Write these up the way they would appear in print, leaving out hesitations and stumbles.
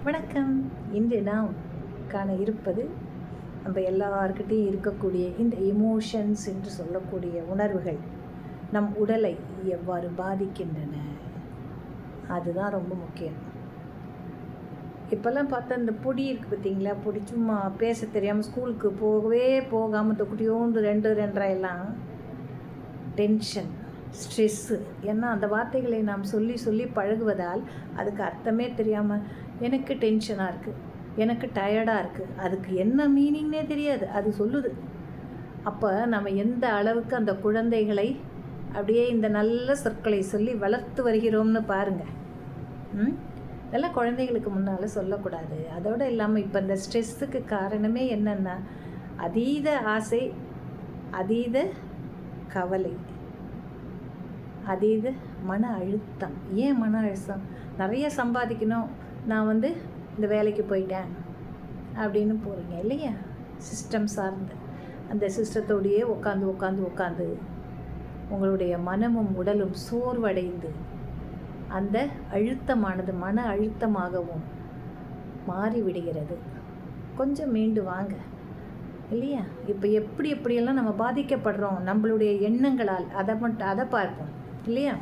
வணக்கம். இன்று நாம் காண இருப்பது நம்ம எல்லார்கிட்டையும் இருக்கக்கூடிய இந்த எமோஷன்ஸ் என்று சொல்லக்கூடிய உணர்வுகள் நம் உடலை எவ்வாறு பாதிக்கின்றன, அதுதான் ரொம்ப முக்கியம். இப்போல்லாம் பார்த்தா இந்த பொடி இருக்குது பார்த்தீங்களா, பொடி சும்மா பேச தெரியாமல் ஸ்கூலுக்கு போகாமல் தொக்குட்டியோண்டு 2 எல்லாம் டென்ஷன், ஸ்ட்ரெஸ்ஸு. ஏன்னா அந்த வார்த்தைகளை நாம் சொல்லி பழகுவதால் அதுக்கு அர்த்தமே தெரியாமல் எனக்கு டென்ஷனாக இருக்குது, எனக்கு டயர்டாக இருக்குது, அதுக்கு என்ன மீனிங்னே தெரியாது, அது சொல்லுது. அப்போ நம்ம எந்த அளவுக்கு அந்த குழந்தைகளை அப்படியே இந்த நல்ல சொற்களை சொல்லி வளர்த்து வருகிறோம்னு பாருங்கள். இதெல்லாம் குழந்தைகளுக்கு முன்னால் சொல்லக்கூடாது. அதோடு இல்லாமல் இப்போ இந்த ஸ்ட்ரெஸ்ஸுக்கு காரணமே என்னென்னா அதீத ஆசை, அதீத கவலை, அதீத மன அழுத்தம். ஏன் மன அழுத்தம்? நிறைய சம்பாதிக்கணும், நான் இந்த வேலைக்கு போயிட்டேன் அப்படின்னு போகிறீங்க இல்லையா? சிஸ்டம் சார்ந்து அந்த சிஸ்டத்தோடையே உட்காந்து உங்களுடைய மனமும் உடலும் சோர்வடைந்து அந்த அழுத்தமானது மன அழுத்தமாகவும் மாறிவிடுகிறது. கொஞ்சம் மீண்டு வாங்க இல்லையா? இப்போ எப்படியெல்லாம் நம்ம பாதிக்கப்படுறோம் நம்மளுடைய எண்ணங்களால், அதை பார்ப்போம் இல்லையா?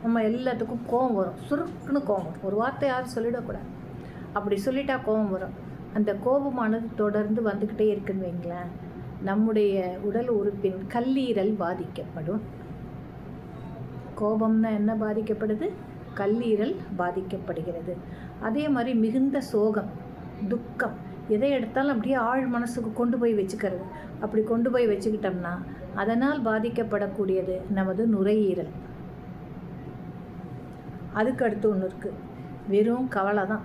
நம்ம எல்லாத்துக்கும் கோபம் வரும், சுருக்குன்னு கோபம் வரும். ஒரு வார்த்தை யாரும் சொல்லிடக்கூடாது, அப்படி சொல்லிட்டா கோபம் வரும். அந்த கோபமானது தொடர்ந்து வந்துக்கிட்டே இருக்குன்னு வைங்களேன், நம்முடைய உடல் உறுப்பின் கல்லீரல் பாதிக்கப்படும். கோபம்னா என்ன பாதிக்கப்படுது? கல்லீரல் பாதிக்கப்படுகிறது. அதே மாதிரி மிகுந்த சோகம், துக்கம், எதை எடுத்தாலும் அப்படியே ஆழ் மனசுக்கு கொண்டு போய் வச்சுக்கிறது. அப்படி கொண்டு போய் வச்சுக்கிட்டோம்னா அதனால் பாதிக்கப்படக்கூடியது நமது நுரையீரல். அதுக்கு அடுத்து ஒன்று இருக்குது, வெறும் கவலை தான்.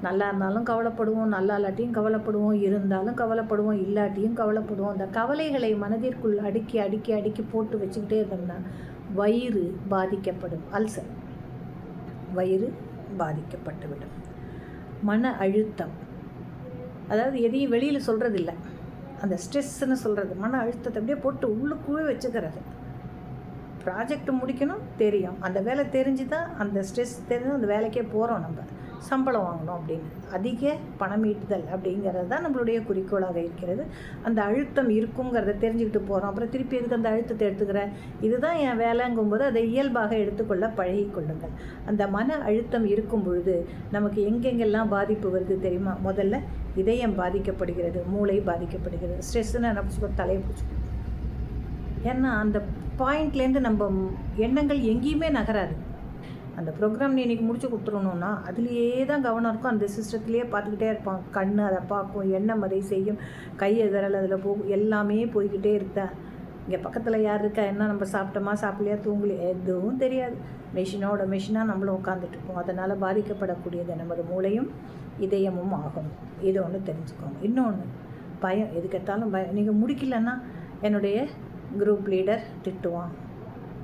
நல்லா இருந்தாலும் கவலைப்படுவோம், நல்லா இல்லாட்டியும் கவலைப்படுவோம், இருந்தாலும் கவலைப்படுவோம், இல்லாட்டியும் கவலைப்படுவோம். அந்த கவலைகளை மனதிற்குள் அடுக்கி போட்டு வச்சுக்கிட்டே இருந்தோம்னா வயிறு பாதிக்கப்படும். அல்சர், வயிறு பாதிக்கப்பட்டுவிடும். மன அழுத்தம், அதாவது எதையும் வெளியில் சொல்கிறதில்ல, அந்த ஸ்ட்ரெஸ்ன்னு சொல்கிறது. மன அழுத்தத்தை அப்படியே போட்டு உள்ளுக்குள்ளே வச்சுக்கிறது. ப்ராஜெக்ட் முடிக்கணும் தெரியும், அந்த வேலை தெரிஞ்சு தான் அந்த ஸ்ட்ரெஸ் தெரிஞ்சு அந்த வேலைக்கே போகிறோம். நம்ம சம்பளம் வாங்கணும் அப்படின்னு, அதிக பணம் ஈட்டுதல் அப்படிங்கிறது தான் நம்மளுடைய குறிக்கோளாக இருக்கிறது. அந்த அழுத்தம் இருக்குங்கிறத தெரிஞ்சுக்கிட்டு போகிறோம். அப்புறம் திருப்பி எதுக்கு அந்த அழுத்தத்தை எடுத்துக்கிறேன், இதுதான் என் வேலைங்கும்போது அதை இயல்பாக எடுத்துக்கொள்ள பழகிக்கொள்ளுங்கள். அந்த மன அழுத்தம் இருக்கும் பொழுது நமக்கு எங்கெங்கெல்லாம் பாதிப்பு வருது தெரியுமா? முதல்ல இதயம் பாதிக்கப்படுகிறது, மூளை பாதிக்கப்படுகிறது. ஸ்ட்ரெஸ்ஸுன்னு என்ன தலையை பிடிச்சிக்கணும். ஏன்னா அந்த பாயிண்ட்லேருந்து நம்ம எண்ணங்கள் எங்கேயுமே நகராது. அந்த ப்ரோக்ராம் நீ இன்றைக்கி முடிச்சு கொடுத்துடணுன்னா அதுலேயே தான் கவனம் இருக்கும். அந்த சிஸ்டத்துலேயே பார்த்துக்கிட்டே இருப்பான். கண் அதை பார்க்கும், எண்ணம் அதை செய்யும், கை விரல் அதில் போகும், எல்லாமே போய்கிட்டே இருக்கா. இங்கே பக்கத்தில் யார் இருக்கா, என்ன நம்ம சாப்பிட்டோமா சாப்பிட்லையா தூங்கலையா எதுவும் தெரியாது. மெஷினாக நம்மளும் உட்காந்துட்டு இருப்போம். அதனால் பாதிக்கப்படக்கூடியது நமது மூளையும் இதயமும் ஆகும். இதை ஒன்று தெரிஞ்சுக்கோங்க. இன்னொன்று பயம், எதுக்கெடுத்தாலும் பயம். நீங்கள் முடிக்கலன்னா என்னுடைய குரூப் லீடர் திட்டுவான்,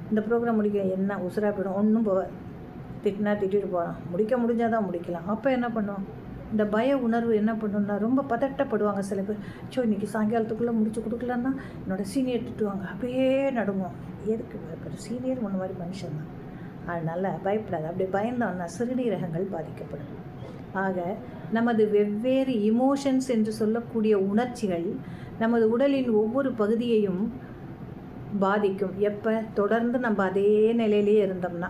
இந்த ப்ரோக்ராம் முடிக்க என்ன உசுராக போயிடும், ஒன்றும் போவார், திட்டினா திட்டிட்டு போகிறான், முடிக்க முடிஞ்சால் தான் முடிக்கலாம். அப்போ என்ன பண்ணுவோம்? இந்த பய உணர்வு என்ன பண்ணணும்னா ரொம்ப பதட்டப்படுவாங்க சில பேர். இன்றைக்கி சாயங்காலத்துக்குள்ளே முடிச்சு கொடுக்கலன்னா என்னோடய சீனியர் திட்டுவாங்க, அப்படியே நடுவோம். எதுக்கு பயப்படுற? சீனியர் முன்ன மாதிரி மனுஷன் தான், அதனால் பயப்படாது. அப்படி பயந்தோன்னா சிறுநீரகங்கள் பாதிக்கப்படும். ஆக நமது வெவ்வேறு இமோஷன்ஸ் என்று சொல்லக்கூடிய உணர்ச்சிகள் நமது உடலின் ஒவ்வொரு பகுதியையும் பாதிக்கும். எப்போ? தொடர்ந்து நம்ம அதே நிலையிலேயே இருந்தோம்னா.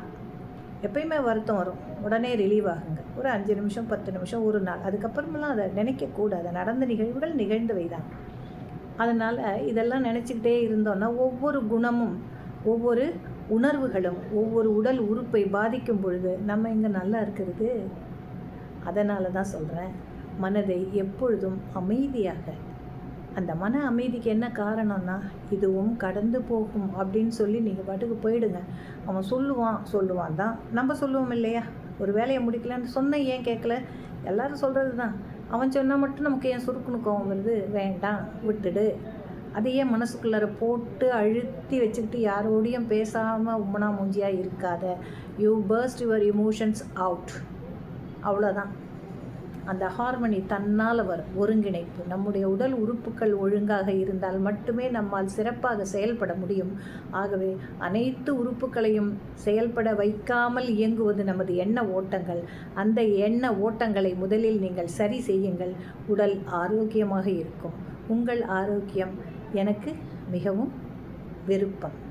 எப்பயுமே வருத்தம் வரும், உடனே ரிலீவ் ஆகுங்க. ஒரு 5 நிமிஷம் 10 நிமிஷம் ஒரு நாள், அதுக்கப்புறமெல்லாம் அதை நினைக்கக்கூடாது. நடந்த நிகழ்வுகள் நிகழ்ந்தவை தான். அதனால் இதெல்லாம் நினச்சிக்கிட்டே இருந்தோன்னா ஒவ்வொரு குணமும் ஒவ்வொரு உணர்வுகளும் ஒவ்வொரு உடல் உறுப்பை பாதிக்கும் பொழுது நம்ம இங்கே நல்லா இருக்கிறது. அதனால தான் சொல்கிறேன், மனதை எப்பொழுதும் அமைதியாக. அந்த மன அமைதிக்கு என்ன காரணம்னா இதுவும் கடந்து போகும் அப்படின்னு சொல்லி நீங்கள் பாட்டுக்கு போயிடுங்க. அவன் சொல்லுவான் தான் நம்ம சொல்லுவோம் இல்லையா? ஒரு வேலையை முடிக்கலன்னு சொன்ன ஏன் கேட்கல? எல்லோரும் சொல்கிறது தான். அவன் சொன்னால் மட்டும் நமக்கு ஏன் சுருக்குன்னு கோவம் வருது? வேண்டாம், விட்டுடு. அதையே மனசுக்குள்ளார போட்டு அழுத்தி வச்சுக்கிட்டு யாரோடையும் பேசாமல் உம்மனா மூஞ்சியாக இருக்காத. You burst your emotions out, அவ்வளோதான். அந்த ஹார்மனி தன்னால் வரும். ஒருங்கிணைப்பு. நம்முடைய உடல் உறுப்புகள் ஒழுங்காக இருந்தால் மட்டுமே நம்மால் சிறப்பாக செயல்பட முடியும். ஆகவே அனைத்து உறுப்புகளையும் செயல்பட வைக்காமல் இயங்குவது நமது எண்ண ஓட்டங்கள். அந்த எண்ண ஓட்டங்களை முதலில் நீங்கள் சரி செய்யுங்கள். உடல் ஆரோக்கியமாக இருக்கும். உங்கள் ஆரோக்கியம் எனக்கு மிகவும் விருப்பம்.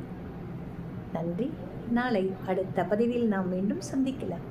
நன்றி. நாளை அடுத்த பதிவில் நாம் மீண்டும் சந்திக்கலாம்.